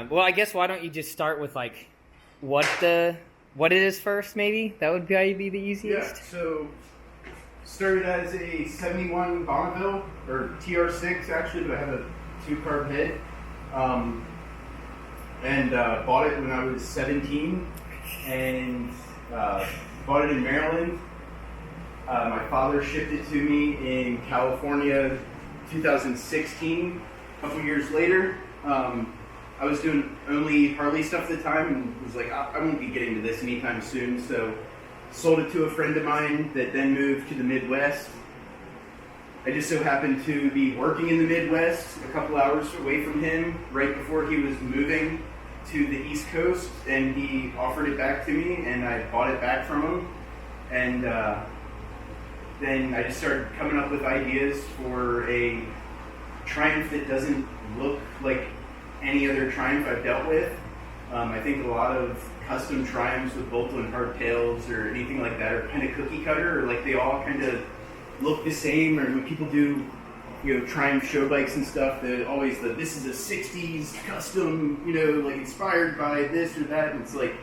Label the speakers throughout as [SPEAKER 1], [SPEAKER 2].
[SPEAKER 1] Well, I guess why don't you just start with like what it is first? Maybe that would probably be the easiest.
[SPEAKER 2] Yeah. So started as a '71 Bonneville or TR6 actually, but I have a 2-carb head. And bought it when I was 17, and bought it in Maryland. My father shipped it to me in California, 2016. A couple years later, I was doing only Harley stuff at the time, and was like, I won't be getting to this anytime soon. So, sold it to a friend of mine that then moved to the Midwest. I just so happened to be working in the Midwest, a couple hours away from him, right before he was moving to the East Coast, and he offered it back to me, and I bought it back from him. And then I just started coming up with ideas for a Triumph that doesn't look like any other Triumph I've dealt with. I think a lot of custom Triumphs with bolt-on hardtails or anything like that are kind of cookie cutter, or like they all kind of look the same. Or when people do, Triumph show bikes and stuff, this is a 60s custom, like inspired by this or that. And it's like,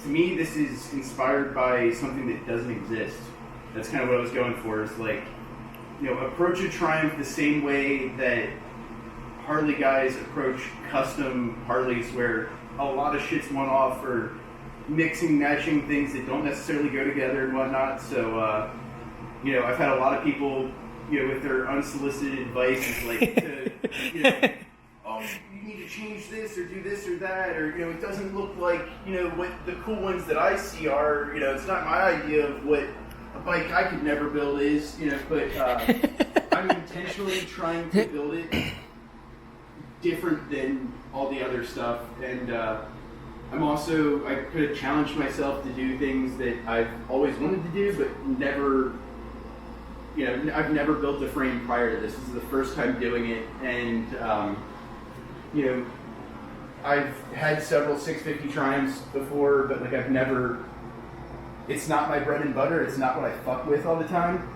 [SPEAKER 2] to me, this is inspired by something that doesn't exist. That's kind of what I was going for. Is like, approach a Triumph the same way that Harley guys approach custom Harleys, where a lot of shit's one off or mixing, matching things that don't necessarily go together and whatnot. So, I've had a lot of people, with their unsolicited advice, is like, oh, you need to change this or do this or that, or, it doesn't look like, what the cool ones that I see are, it's not my idea of what a bike I could never build is, but I'm intentionally trying to build it different than all the other stuff. And I could have challenged myself to do things that I've always wanted to do, but never, I've never built a frame prior to this. This is the first time doing it. And, I've had several 650 Triumphs before, but like it's not my bread and butter. It's not what I fuck with all the time.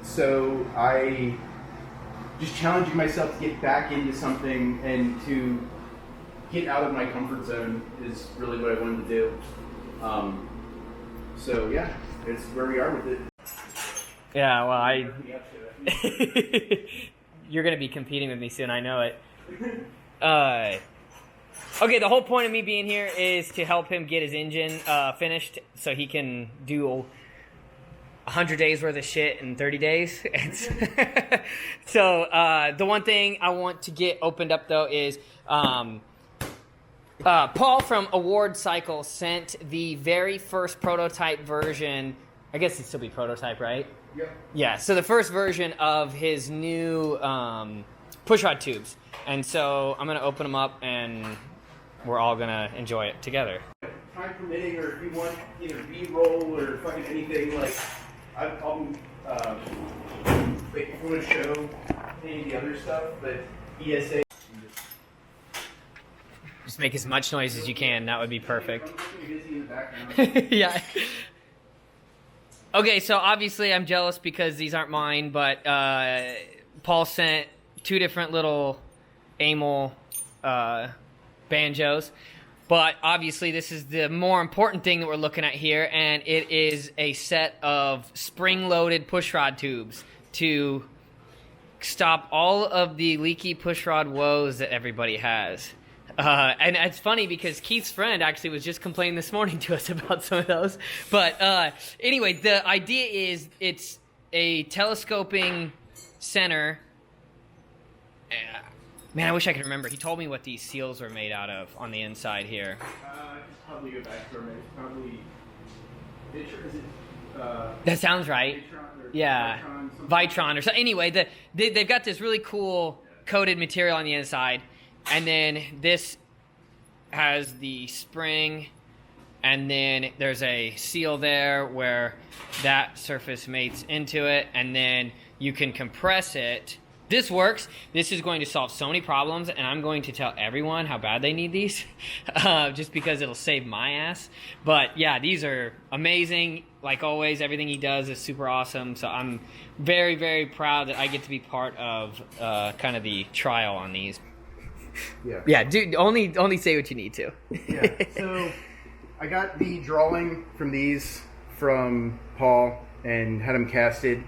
[SPEAKER 2] So I just challenging myself to get back into something and to get out of my comfort zone is really what I wanted to do. So yeah, it's where we are with it.
[SPEAKER 1] Yeah, well, you're going to be competing with me soon, I know it. Okay, the whole point of me being here is to help him get his engine finished so he can do 100 days worth of shit in 30 days. So the one thing I want to get opened up, though, is Paul from Award Cycle sent the very first prototype version. I guess it'd still be prototype, right?
[SPEAKER 2] Yeah.
[SPEAKER 1] Yeah, so the first version of his new pushrod tubes. And so I'm going to open them up, and we're all going to enjoy it together.
[SPEAKER 2] Time permitting, or if you want either B-roll or fucking anything, like, I'll if you want to show any of the other stuff, but ESA.
[SPEAKER 1] Just make as much noise as you can. That would be perfect. Yeah. Okay, so obviously I'm jealous because these aren't mine, but Paul sent 2 different little Amel banjos. But obviously this is the more important thing that we're looking at here, and it is a set of spring-loaded pushrod tubes to stop all of the leaky pushrod woes that everybody has. And it's funny because Keith's friend actually was just complaining this morning to us about some of those. But anyway, the idea is it's a telescoping center. Man, I wish I could remember. He told me what these seals were made out of on the inside here.
[SPEAKER 2] Just probably go back for a minute. Probably
[SPEAKER 1] that sounds right. Yeah, Vitron or so. Anyway, they've got this really cool coated material on the inside, and then this has the spring, and then there's a seal there where that surface mates into it, and then you can compress it. This works. This is going to solve so many problems, and I'm going to tell everyone how bad they need these, just because it'll save my ass. But yeah, these are amazing. Like always, everything he does is super awesome. So I'm very, very proud that I get to be part of kind of the trial on these.
[SPEAKER 2] Yeah.
[SPEAKER 1] Yeah, dude, only say what you need to.
[SPEAKER 2] Yeah. So I got the drawing from these from Paul and had them casted.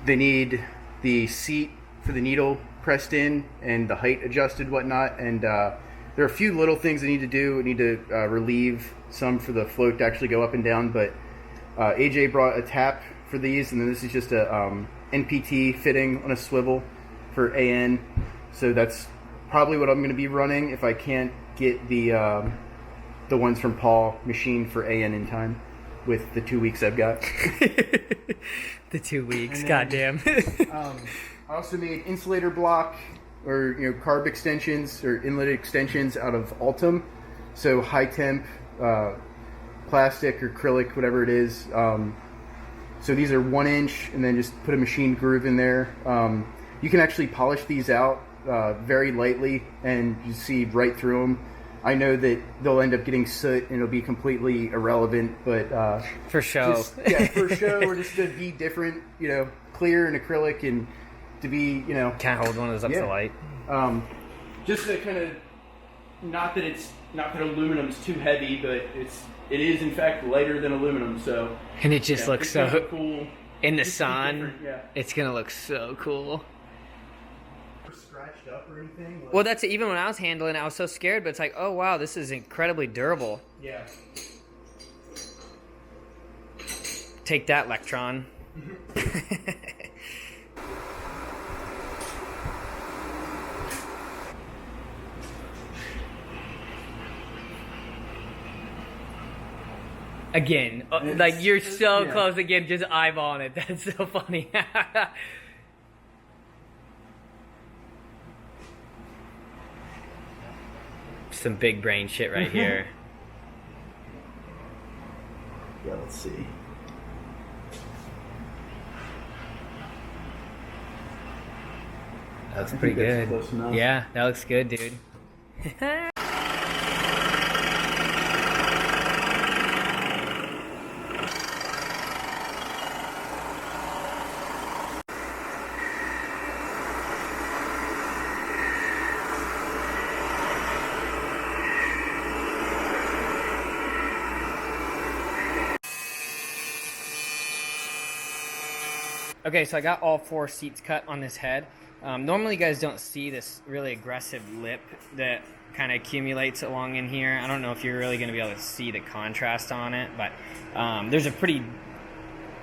[SPEAKER 2] They need the seat for the needle pressed in and the height adjusted, whatnot. And there are a few little things they need to do. We need to relieve some for the float to actually go up and down. But AJ brought a tap for these, and then this is just a NPT fitting on a swivel for AN. So that's probably what I'm going to be running if I can't get the ones from Paul machined for AN in time with the 2 weeks I've got.
[SPEAKER 1] The 2 weeks,
[SPEAKER 2] Then,
[SPEAKER 1] goddamn.
[SPEAKER 2] I also made insulator block or carb extensions or inlet extensions out of Altum. So high temp plastic or acrylic, whatever it is. So these are 1 inch, and then just put a machined groove in there. You can actually polish these out very lightly, and you see right through them. I know that they'll end up getting soot, and it'll be completely irrelevant, but
[SPEAKER 1] For show.
[SPEAKER 2] for show, or just to be different, clear and acrylic, and to be,
[SPEAKER 1] Can't hold one of those up to the light.
[SPEAKER 2] just to kind of, not that aluminum is too heavy, but it is in fact lighter than aluminum, so.
[SPEAKER 1] And it just looks
[SPEAKER 2] it's kind
[SPEAKER 1] so
[SPEAKER 2] of cool.
[SPEAKER 1] in the
[SPEAKER 2] Just
[SPEAKER 1] sun.
[SPEAKER 2] different, yeah.
[SPEAKER 1] It's gonna look so cool.
[SPEAKER 2] Scratched up or anything?
[SPEAKER 1] Well, that's it. Even when I was handling it, I was so scared, but it's like, oh wow, this is incredibly durable.
[SPEAKER 2] Yeah.
[SPEAKER 1] Take that, Electron. Again, like you're so
[SPEAKER 2] yeah.
[SPEAKER 1] close again, just eyeballing it. That's so funny. Some big brain shit right here.
[SPEAKER 2] Yeah, let's see.
[SPEAKER 1] That looks
[SPEAKER 2] I
[SPEAKER 1] pretty
[SPEAKER 2] think that's
[SPEAKER 1] good.
[SPEAKER 2] close enough.
[SPEAKER 1] Yeah, that looks good, dude. Okay, so I got all 4 seats cut on this head. Normally you guys don't see this really aggressive lip that kind of accumulates along in here. I don't know if you're really going to be able to see the contrast on it, but there's a pretty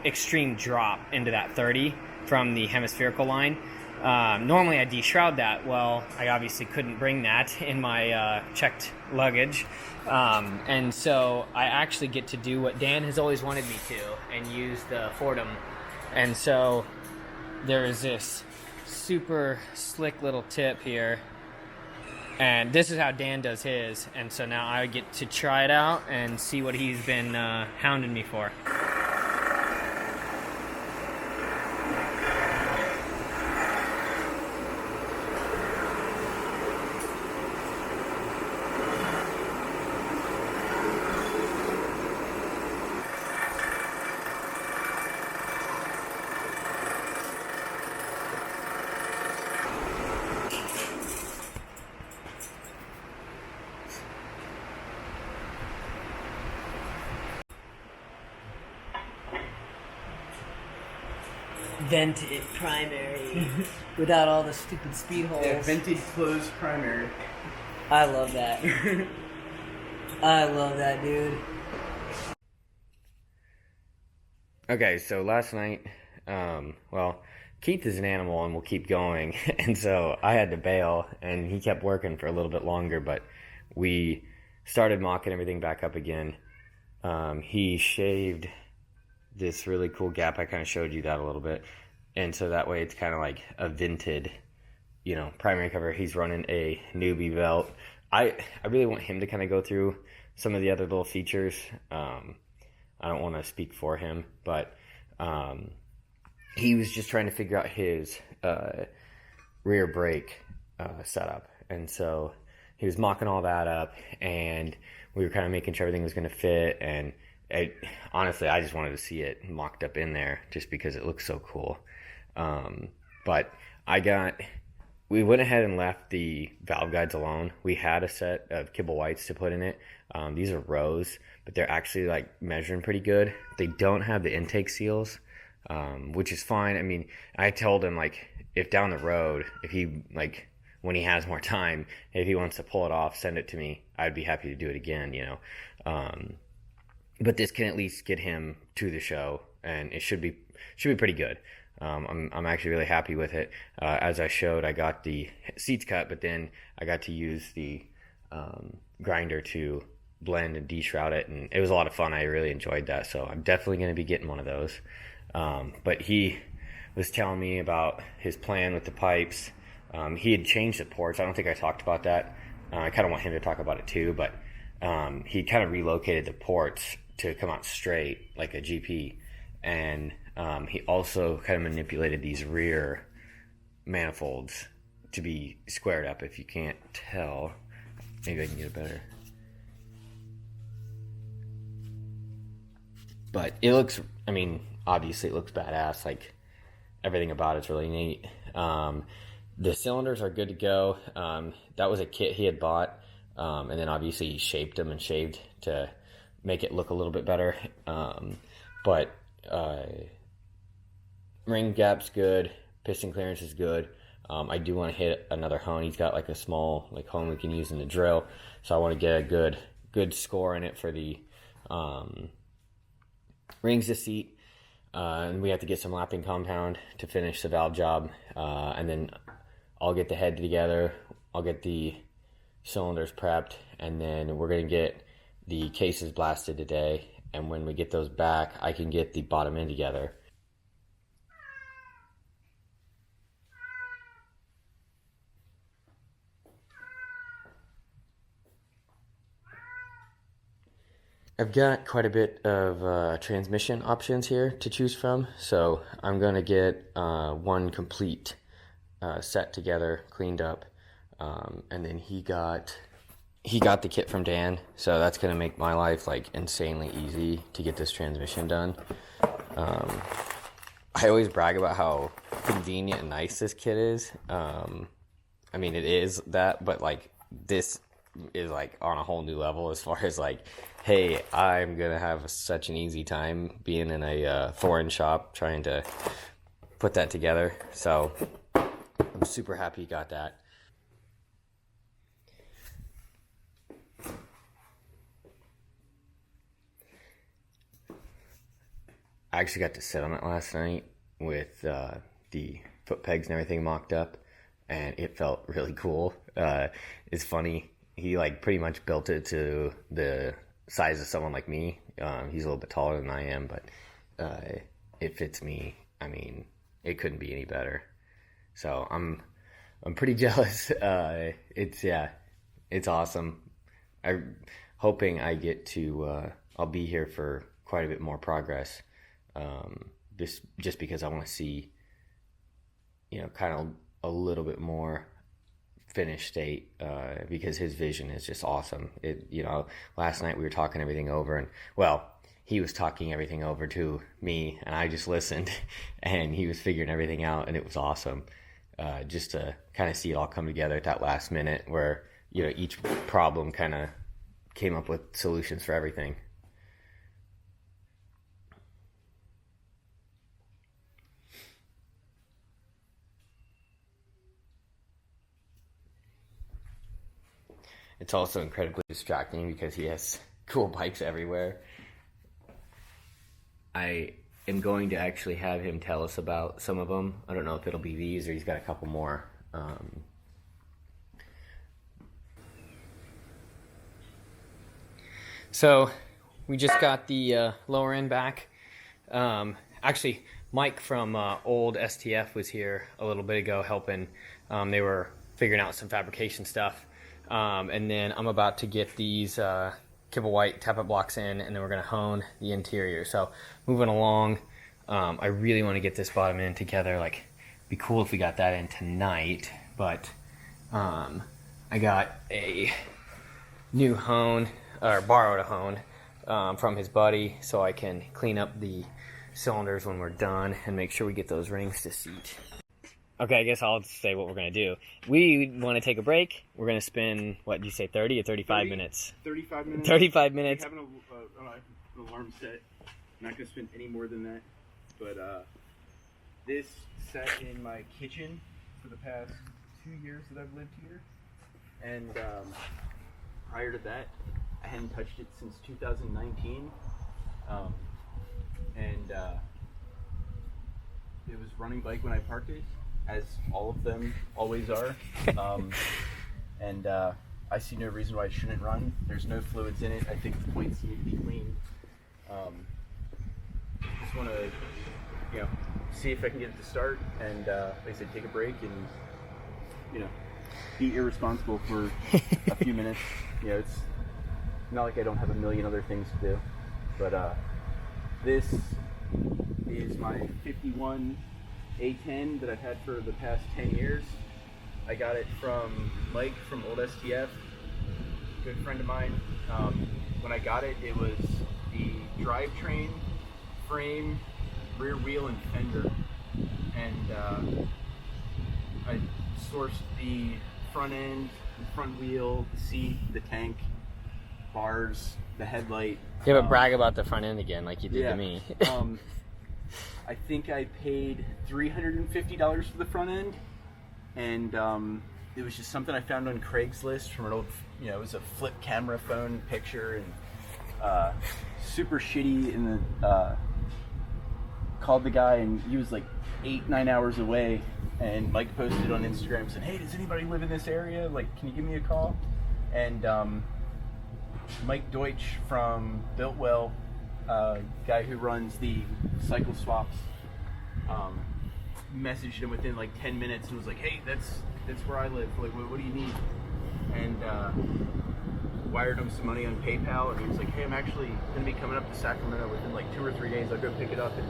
[SPEAKER 1] extreme drop into that 30 from the hemispherical line. Normally I deshroud that. Well, I obviously couldn't bring that in my checked luggage. And so I actually get to do what Dan has always wanted me to and use the Fordham. And so there's this super slick little tip here, and this is how Dan does his, and so now I get to try it out and see what he's been hounding me for. Vented primary without all the stupid speed holes.
[SPEAKER 2] Yeah, vented closed primary.
[SPEAKER 1] I love that. I love that, dude. Okay, so last night, well, Keith is an animal and will keep going, and so I had to bail, and he kept working for a little bit longer, but we started mocking everything back up again. He shaved this really cool gap. I kind of showed you that a little bit, and so that way it's kind of like a vented, primary cover. He's running a newbie belt. I really want him to kind of go through some of the other little features. I don't want to speak for him, but he was just trying to figure out his rear brake setup, and so he was mocking all that up, and we were kind of making sure everything was going to fit, and honestly, I just wanted to see it mocked up in there just because it looks so cool. But I got
[SPEAKER 3] we went ahead and left the valve guides alone. We had a set of kibble whites to put in it. These are Rose, but they're actually like measuring pretty good. They don't have the intake seals, which is fine. I mean, I told him like if down the road, if he like when he has more time, if he wants to pull it off, send it to me. I'd be happy to do it again, you know. But this can at least get him to the show, and it should be pretty good. I'm actually really happy with it. As I showed, I got the seats cut, but then I got to use the grinder to blend and deshroud it, and it was a lot of fun. I really enjoyed that, so I'm definitely going to be getting one of those. But he was telling me about his plan with the pipes. He had changed the ports. I don't think I talked about that. I kind of want him to talk about it too, but he kind of relocated the ports to come out straight like a GP, and he also kind of manipulated these rear manifolds to be squared up. If you can't tell, maybe I can get it better. But it looks, I mean, obviously it looks badass. Like everything about it's really neat. The cylinders are good to go. That was a kit he had bought, and then obviously he shaped them and shaved to make it look a little bit better. But ring gap's good, piston clearance is good. I do want to hit another hone. He's got like a small like hone we can use in the drill, so I want to get a good score in it for the rings to seat. And we have to get some lapping compound to finish the valve job, and then I'll get the head together, I'll get the cylinders prepped, and then we're going to get the cases blasted today, and when we get those back, I can get the bottom end together. I've got quite a bit of transmission options here to choose from, so I'm going to get one complete set together, cleaned up, and then he got the kit from Dan, so that's going to make my life like insanely easy to get this transmission done. I always brag about how convenient and nice this kit is. I mean, it is that, but like this is like on a whole new level as far as like, hey, I'm gonna have such an easy time being in a foreign shop trying to put that together. So I'm super happy you got that. I actually got to sit on it last night with the foot pegs and everything mocked up, and it felt really cool. It's funny, he like pretty much built it to the size of someone like me. He's a little bit taller than I am, but it fits me. I mean, it couldn't be any better. So I'm pretty jealous. It's awesome. I'm hoping I get to I'll be here for quite a bit more progress. Just because I want to see, you know, kind of a little bit more finished state, because his vision is just awesome. You know, last night we were talking everything over, and well, he was talking everything over to me, and I just listened, and he was figuring everything out, and it was awesome. Just to kind of see it all come together at that last minute, where you know each problem kind of came up with solutions for everything. It's also incredibly distracting because he has cool bikes everywhere. I am going to actually have him tell us about some of them. I don't know if it'll be these or he's got a couple more. So we just got the lower end back. Actually, Mike from old STF was here a little bit ago helping. They were figuring out some fabrication stuff. And then I'm about to get these kibble white tappet blocks in, and then we're going to hone the interior. So moving along, I really want to get this bottom end together. Like, it'd be cool if we got that in tonight, but I got a new hone, or borrowed a hone from his buddy, so I can clean up the cylinders when we're done and make sure we get those rings to seat. Okay, I guess I'll say what we're going to do. We want to take a break. We're going to spend, what did you say, 30 or 35 minutes?
[SPEAKER 2] 35 minutes.
[SPEAKER 3] 35 minutes.
[SPEAKER 2] We have an alarm set. I'm not going to spend any more than that. But this sat in my kitchen for the past 2 years that I've lived here. And prior to that, I hadn't touched it since 2019. It was running bike when I parked it, as all of them always are. I see no reason why it shouldn't run. There's no fluids in it. I think the points need to be cleaned. Just want to, see if I can get it to start, and like I said, take a break and, be irresponsible for a few minutes. It's not like I don't have a million other things to do, but this is my 51 A10 that I've had for the past 10 years. I got it from Mike from Old STF, good friend of mine. When I got it, it was the drivetrain, frame, rear wheel, and fender. And I sourced the front end, the front wheel, the seat, the tank, bars, the headlight.
[SPEAKER 3] Yeah, but brag about the front end again, like you did to me.
[SPEAKER 2] I think I paid $350 for the front end, and it was just something I found on Craigslist from an old, it was a flip camera phone picture, and super shitty. And called the guy, and he was like 8-9 hours away. And Mike posted on Instagram saying, "Hey, does anybody live in this area? Like, can you give me a call?" And Mike Deutsch from Builtwell, guy who runs the cycle swaps, messaged him within like 10 minutes and was like, "Hey, that's where I live. Like, what do you need?" And wired him some money on PayPal, and he was like, "Hey, I'm actually going to be coming up to Sacramento within like 2 or 3 days. I'll go pick it up and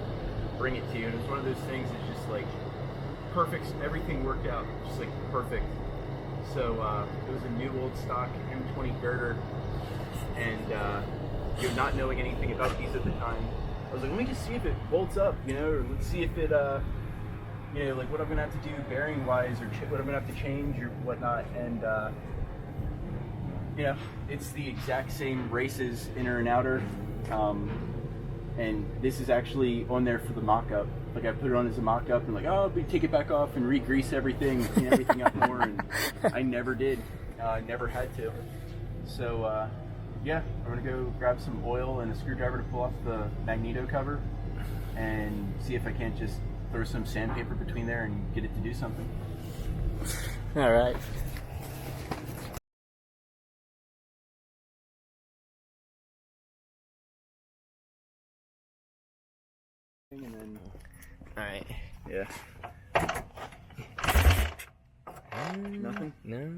[SPEAKER 2] bring it to you." And it was one of those things that's just like perfect. Everything worked out just like perfect. So it was a new old stock M20 girder, and not knowing anything about these at the time, I was like, let me just see if it bolts up, or let's see if it, like what I'm gonna have to do bearing wise, or what I'm gonna have to change or whatnot. And it's the exact same races, inner and outer. And this is actually on there for the mock-up. Like, I put it on as a mock-up and like, oh, we take it back off and re-grease everything, clean everything up more, and I never did. Never had to. So, yeah, I'm gonna go grab some oil and a screwdriver to pull off the magneto cover and see if I can't just throw some sandpaper between there and get it to do something.
[SPEAKER 3] All right.
[SPEAKER 2] And then,
[SPEAKER 3] all right.
[SPEAKER 2] yeah. Nothing?
[SPEAKER 3] No.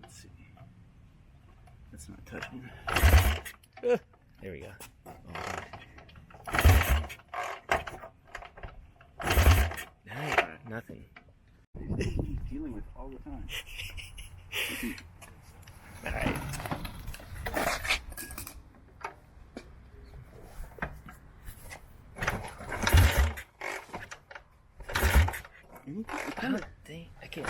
[SPEAKER 2] Let's see. That's not touching.
[SPEAKER 3] There we go. Nothing.
[SPEAKER 2] Dealing with all the time.
[SPEAKER 3] All right. I can't.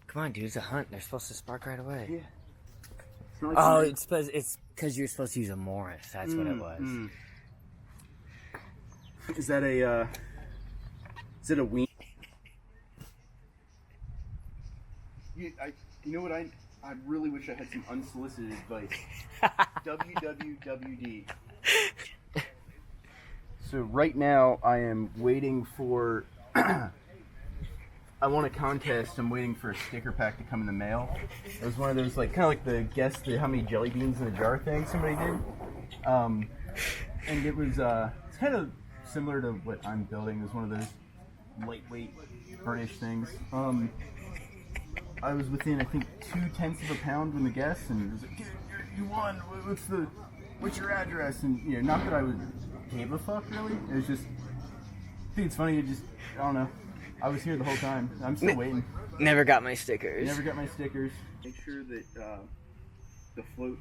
[SPEAKER 3] Come on, dude, it's a hunt. They're supposed to spark right away.
[SPEAKER 2] Yeah.
[SPEAKER 3] It's because you're supposed to use a Morris. That's what it was.
[SPEAKER 2] Is that a wean? You know what I really wish I had some unsolicited advice. WWWD. So right now I am waiting for. I won a contest. I'm waiting for a sticker pack to come in the mail. It was one of those, like, kind of like the guess how many jelly beans in a jar thing somebody did. And it was it's kind of similar to what I'm building. It was one of those lightweight burnish things. I was within, I think, 0.2 of a pound when the guess, and it was like, you won. What's your address? And not that I gave a fuck really. It was just, I think it's funny. I don't know. I was here the whole time. I'm still waiting.
[SPEAKER 3] Never got my stickers.
[SPEAKER 2] Never got my stickers. Make sure that the float.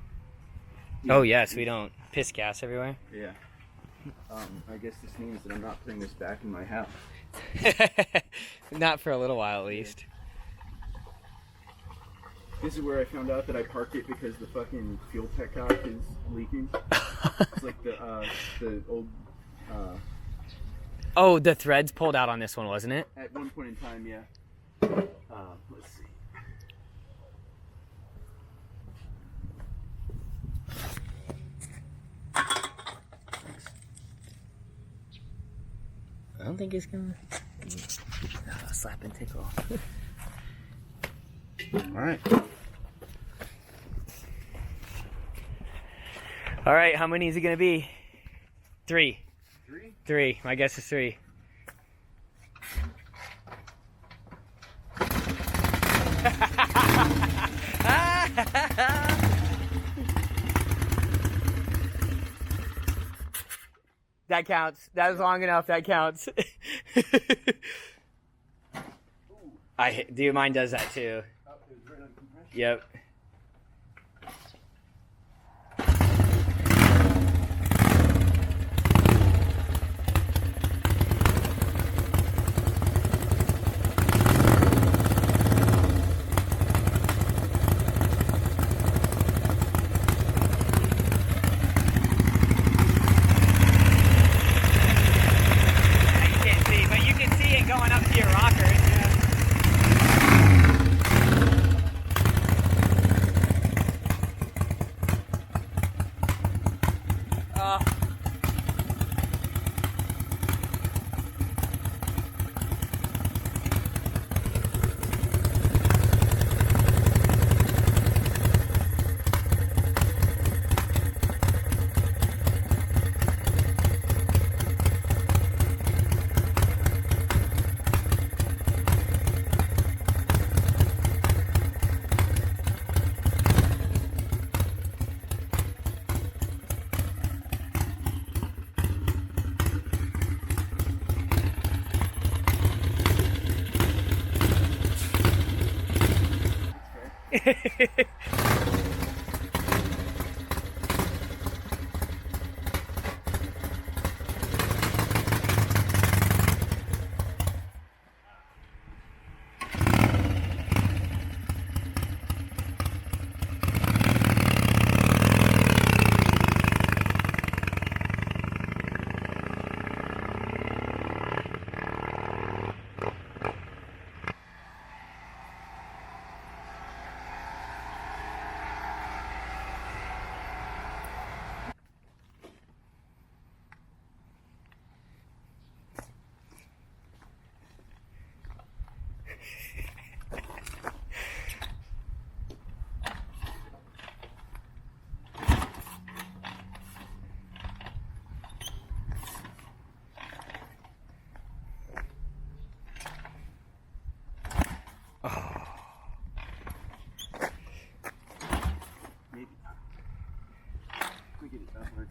[SPEAKER 1] Oh yes, we don't piss gas everywhere.
[SPEAKER 2] Yeah. I guess this means that I'm not putting this back in my house.
[SPEAKER 1] Not for a little while, at least.
[SPEAKER 2] This is where I found out that I parked it because the fucking fuel petcock is leaking. It's like the old.
[SPEAKER 1] Oh, the threads pulled out on this one, wasn't it?
[SPEAKER 2] At one point in time, yeah. Let's see.
[SPEAKER 1] I don't think it's gonna slap and tickle.
[SPEAKER 2] Alright.
[SPEAKER 1] Alright, how many is it gonna be? 3.
[SPEAKER 2] 3?
[SPEAKER 1] 3. My guess is 3. That counts. That was long enough. That counts. Dude, mine does that too. Yep. Going up to your rockers.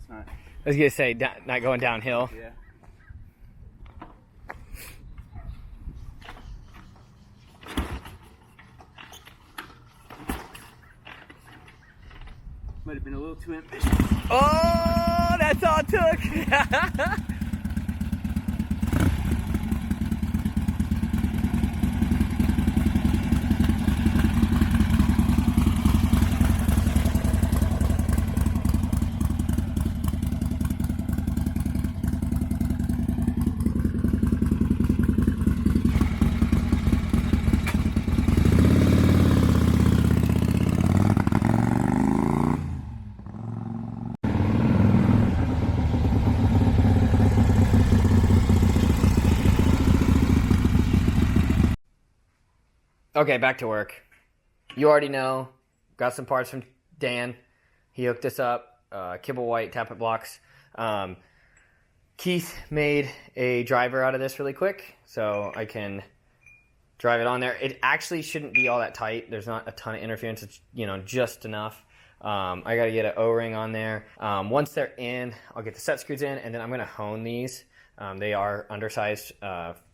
[SPEAKER 2] Not.
[SPEAKER 1] I was gonna say, not going downhill.
[SPEAKER 2] Yeah. Might have been a little too ambitious.
[SPEAKER 1] Oh, that's all it took. Okay, back to work. You already know. Got some parts from Dan. He hooked us up. Kibble white tappet blocks. Keith made a driver out of this really quick, so I can drive it on there. It actually shouldn't be all that tight. There's not a ton of interference. It's, just enough. I got to get an O-ring on there. Once they're in, I'll get the set screws in, and then I'm going to hone these. They are undersized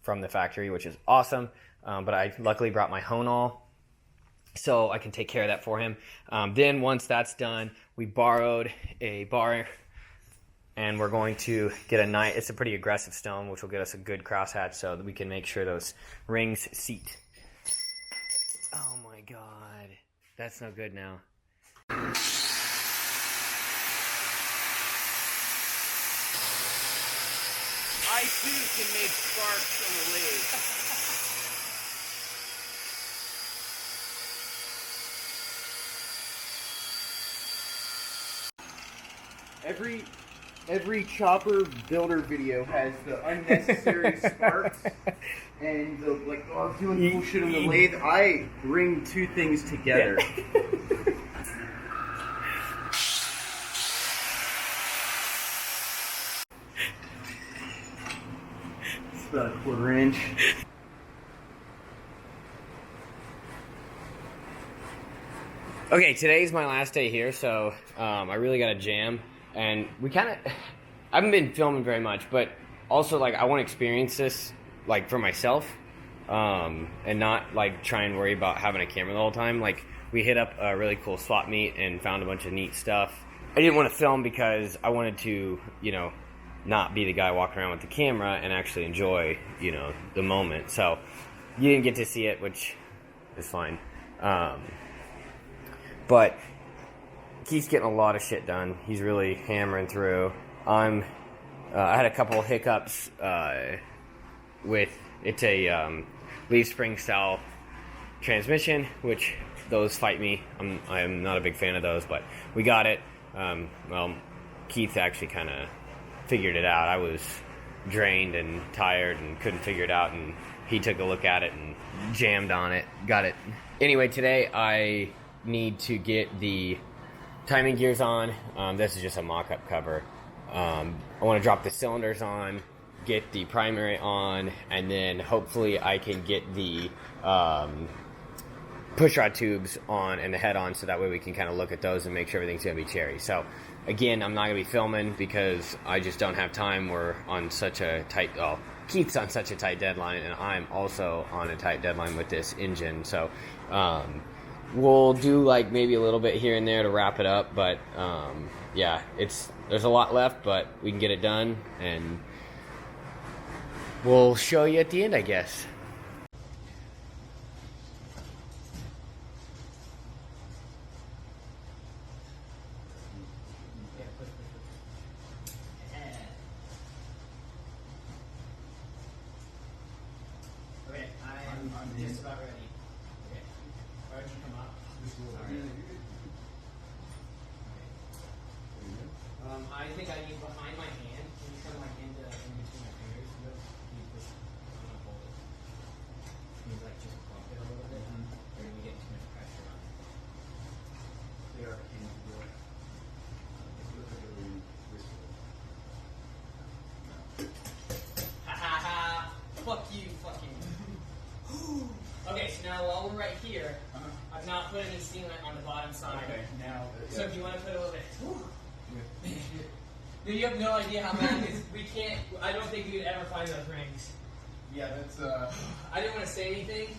[SPEAKER 1] from the factory, which is awesome. But I luckily brought my hone awl, so I can take care of that for him. Then once that's done, we borrowed a bar, and we're going to get a nice, it's a pretty aggressive stone, which will get us a good crosshatch so that we can make sure those rings seat. Oh my God, that's no good now.
[SPEAKER 2] I too can make sparks on the lathe. Every chopper builder video has the unnecessary sparks and the I'm doing cool shit on the lathe. I bring two things together.
[SPEAKER 1] Yeah.
[SPEAKER 2] It's about a 1/4 inch.
[SPEAKER 1] Okay, today's my last day here, so I really got to jam. And we kind of, I haven't been filming very much, but also like I want to experience this like for myself, and not like try and worry about having a camera the whole time. Like we hit up a really cool swap meet and found a bunch of neat stuff. I didn't want to film because I wanted to, you know, not be the guy walking around with the camera and actually enjoy, you know, the moment. So you didn't get to see it, which is fine. But Keith's getting a lot of shit done. He's really hammering through. I had a couple of hiccups with, it's a leaf spring style transmission, which those fight me. I'm not a big fan of those, but we got it. Well, Keith actually kind of figured it out. I was drained and tired and couldn't figure it out, and he took a look at it and jammed on it. Got it. Anyway, today I need to get the timing gears on. This is just a mock-up cover. I want to drop the cylinders on, get the primary on, and then hopefully I can get the pushrod tubes on and the head on, so that way we can kind of look at those and make sure everything's going to be cherry. So again, I'm not going to be filming because I just don't have time. We're on such a tight, Keith's on such a tight deadline, and I'm also on a tight deadline with this engine. So we'll do like maybe a little bit here and there to wrap it up, but yeah, there's a lot left, but we can get it done, and we'll show you at the end, I guess. Okay, I'm just about ready. Okay, why don't you come up? I think I need behind my hand. Can you come like in between my fingers? You push. I'm gonna hold it. Can you like just bump it a little bit? Or are we getting too much pressure on it?
[SPEAKER 2] They are candy boy.
[SPEAKER 1] Ha ha ha! Fuck you, fucking. Okay, so now while we're right here, I've not put any sealant on the bottom side.
[SPEAKER 2] Okay, now.
[SPEAKER 1] So if you want to put a little bit. You have no idea how many, because we can't, I don't think we would ever find those rings.
[SPEAKER 2] Yeah, that's
[SPEAKER 1] I didn't want to say anything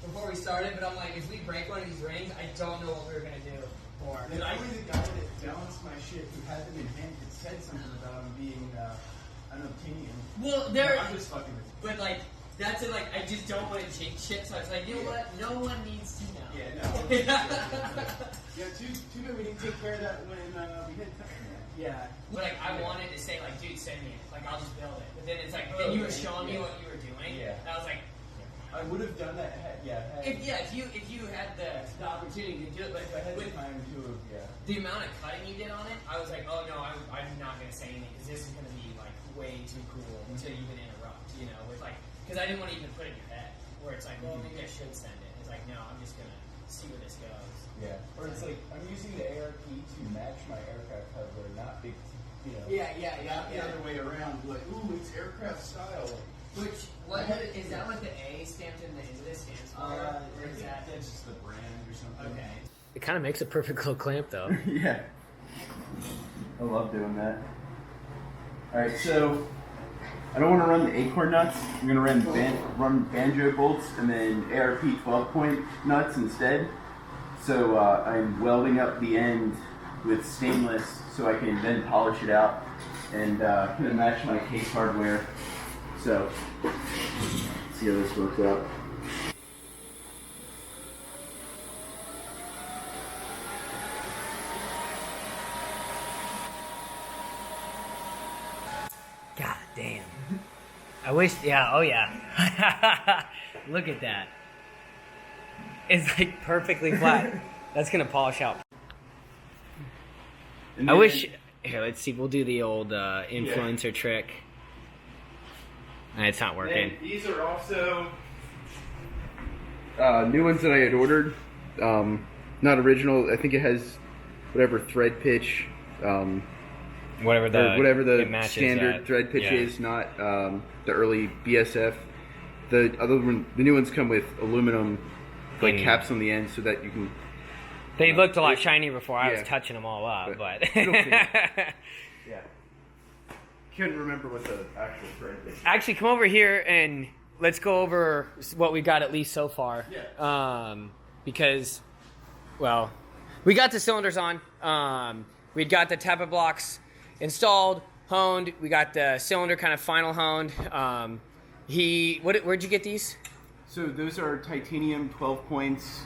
[SPEAKER 1] before we started, but I'm like, if we break one of these rings, I don't know what we were going to do.
[SPEAKER 2] The guy that balanced my shit, who had them in hand, had said something about him being an opinion.
[SPEAKER 1] Well,
[SPEAKER 2] I'm just fucking with you.
[SPEAKER 1] but like, that's it, like, I just don't want to change shit, so I was like, you know what, no one needs to know.
[SPEAKER 2] Yeah, no. Yeah, too bad we didn't take care of that when we hit that.
[SPEAKER 1] Yeah. But like, I wanted to say, like, dude, send me it. Like, I'll just build it. But then it's like, then you were showing me what you were doing.
[SPEAKER 2] Yeah.
[SPEAKER 1] And I was like,
[SPEAKER 2] I would have done that.
[SPEAKER 1] if you had the opportunity to do it, but
[SPEAKER 2] if I had
[SPEAKER 1] with
[SPEAKER 2] the time to have,
[SPEAKER 1] the amount of cutting you did on it, I was like, oh no, I'm not gonna say anything because this is gonna be like way too cool to even interrupt. You know, with like, because I didn't want to even put it in your head where it's like, well, maybe I should send it. It's like, no, I'm just gonna see where this goes.
[SPEAKER 2] Yeah. Or it's like, I'm using the ARP to match my aircraft cover, not big, you know.
[SPEAKER 1] Yeah.
[SPEAKER 2] Not the other way around. Like, ooh, it's aircraft style.
[SPEAKER 1] Which, is that what the A stamped in the end of this stands for? Or is that
[SPEAKER 2] that's just the brand or something.
[SPEAKER 1] okay?
[SPEAKER 3] It kind of makes a perfect little clamp, though.
[SPEAKER 2] Yeah. I love doing that. Alright, so I don't want to run the Acorn nuts. I'm going to run banjo bolts and then ARP 12-point nuts instead. So I'm welding up the end with stainless so I can then polish it out and kind of match my case hardware. So let's see how this works out.
[SPEAKER 1] God damn. I wish, yeah, oh yeah. Look at that. It's like perfectly flat. That's gonna polish out. I wish, here, let's see, we'll do the old influencer trick. It's not working.
[SPEAKER 2] And these are also new ones that I had ordered. Not original. I think it has whatever thread pitch.
[SPEAKER 1] Whatever
[SPEAKER 2] the standard thread pitch is, not the early BSF. The new ones come with aluminum caps on the end, so that you can.
[SPEAKER 1] They looked a lot shinier before. I was touching them all up, but
[SPEAKER 2] yeah. Couldn't remember what the actual thread pitch is.
[SPEAKER 1] Actually, come over here and let's go over what we got at least so far.
[SPEAKER 2] Yeah.
[SPEAKER 1] Because, well, we got the cylinders on. We'd got the tappet blocks installed, honed. We got the cylinder kind of final honed. Where'd you get these?
[SPEAKER 2] So those are titanium 12 points.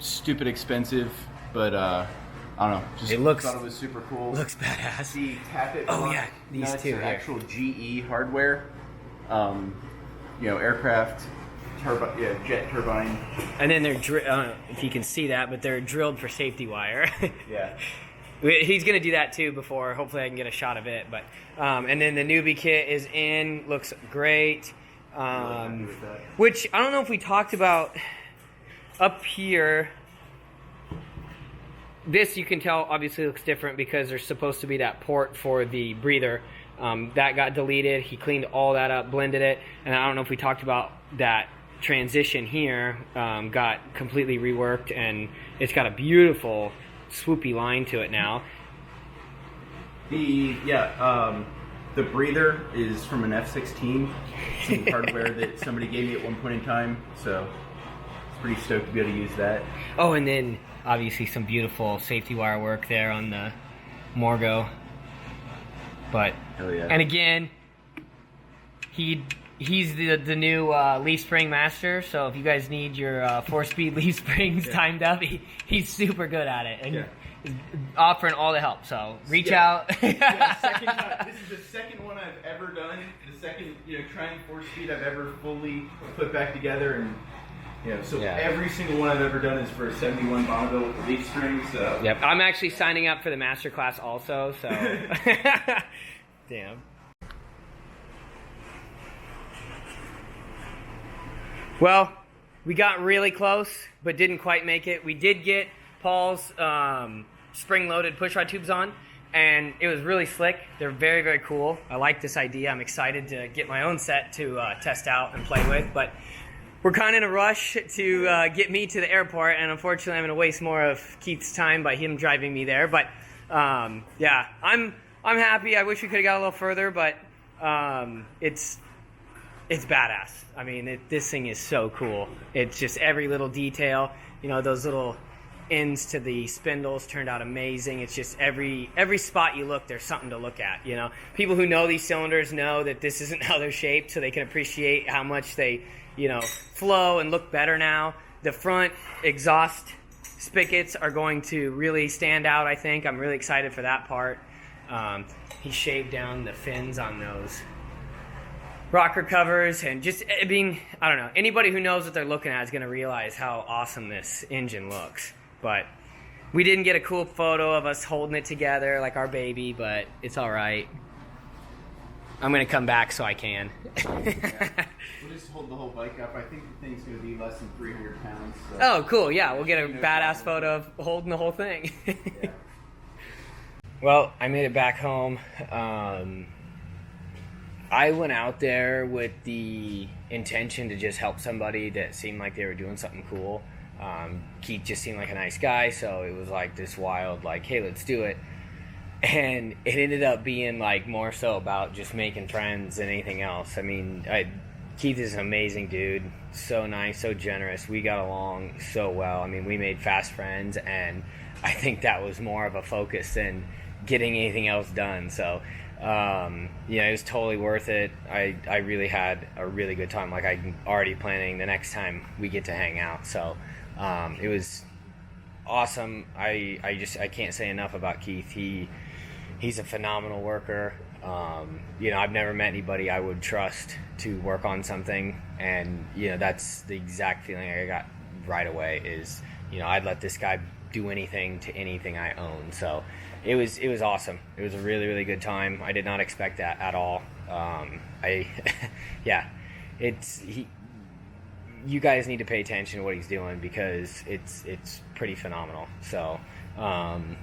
[SPEAKER 2] Stupid expensive, but I don't know. Just thought it was super cool.
[SPEAKER 1] Looks badass.
[SPEAKER 2] The tappet
[SPEAKER 1] these
[SPEAKER 2] nuts
[SPEAKER 1] two
[SPEAKER 2] are
[SPEAKER 1] here.
[SPEAKER 2] actual GE hardware. Aircraft jet turbine.
[SPEAKER 1] And then they're I don't know if you can see that, but they're drilled for safety wire.
[SPEAKER 2] Yeah.
[SPEAKER 1] He's gonna do that too before. Hopefully, I can get a shot of it. But and then the newbie kit is in. Looks great. Which I don't know if we talked about up here. This you can tell obviously looks different because there's supposed to be that port for the breather. That got deleted. He cleaned all that up, blended it, and I don't know if we talked about that transition here. Got completely reworked, and it's got a beautiful swoopy line to it now.
[SPEAKER 2] The breather is from an F-16, some hardware that somebody gave me at one point in time, so it's pretty stoked to be able to use that.
[SPEAKER 1] Oh, and then obviously some beautiful safety wire work there on the Morgo. But
[SPEAKER 2] hell yeah.
[SPEAKER 1] And again, he's the new leaf spring master. So if you guys need your 4-speed leaf springs timed up, he's super good at it and is offering all the help. So reach out.
[SPEAKER 2] This is the second one I've ever done. The second trying 4-speed I've ever fully put back together, and every single one I've ever done is for a 71 Bonneville with the leaf spring. So
[SPEAKER 1] yep, I'm actually signing up for the master class also. So damn. Well, we got really close, but didn't quite make it. We did get Paul's spring-loaded pushrod tubes on, and it was really slick. They're very, very cool. I like this idea. I'm excited to get my own set to test out and play with, but we're kind of in a rush to get me to the airport, and unfortunately I'm going to waste more of Keith's time by him driving me there, but I'm happy. I wish we could have got a little further, but it's badass. I mean, this thing is so cool. It's just every little detail. Those little ends to the spindles turned out amazing. It's just every spot you look, there's something to look at. People who know these cylinders know that this isn't how they're shaped, so they can appreciate how much they, flow and look better now. The front exhaust spigots are going to really stand out, I think. I'm really excited for that part. He shaved down the fins on those rocker covers, and just, I don't know. Anybody who knows what they're looking at is going to realize how awesome this engine looks. But we didn't get a cool photo of us holding it together like our baby, but it's all right. I'm going to come back so I can.
[SPEAKER 2] We'll just hold the whole bike up. I think the thing's going to be less than 300 pounds. So.
[SPEAKER 1] Oh, cool. Yeah, we'll get a badass photo of holding the whole thing.
[SPEAKER 2] Yeah.
[SPEAKER 1] Well, I made it back home. I went out there with the intention to just help somebody that seemed like they were doing something cool. Keith just seemed like a nice guy, so it was like this wild, hey, let's do it.
[SPEAKER 3] And it ended up being like more so about just making friends than anything else. I mean, Keith is an amazing dude, so nice, so generous. We got along so well. I mean, we made fast friends, and I think that was more of a focus than getting anything else done. So it was totally worth it. I really had a really good time. Like, I'm already planning the next time we get to hang out. So it was awesome. I can't say enough about Keith. He's a phenomenal worker. I've never met anybody I would trust to work on something, and that's the exact feeling I got right away. Is I'd let this guy do anything to anything I own. So it was awesome. It was a really, really good time. I did not expect that at all. You guys need to pay attention to what he's doing, because it's pretty phenomenal. So I'm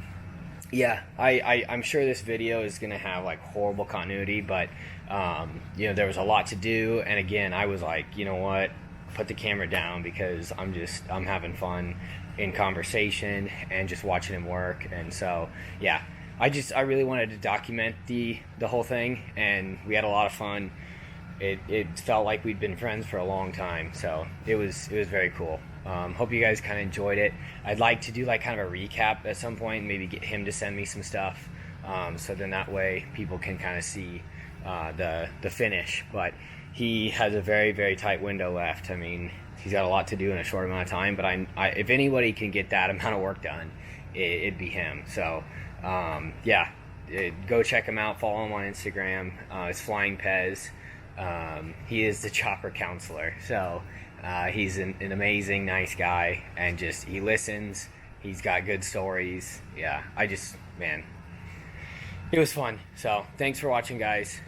[SPEAKER 3] sure this video is gonna have like horrible continuity, but there was a lot to do, and again, I was like, you know what, put the camera down, because I'm having fun in conversation and just watching him work. And so I really wanted to document the whole thing, and we had a lot of fun. It felt like we'd been friends for a long time, so it was very cool. Hope you guys kind of enjoyed it. I'd like to do like kind of a recap at some point, maybe get him to send me some stuff, so then that way people can kind of see the finish. But he has a very, very tight window left. I mean, he's got a lot to do in a short amount of time, but if anybody can get that amount of work done, it'd be him. So go check him out. Follow him on Instagram. It's Flying PEZ. He is the chopper counselor. So he's an amazing, nice guy, and just he listens. He's got good stories. Yeah, it was fun. So thanks for watching, guys.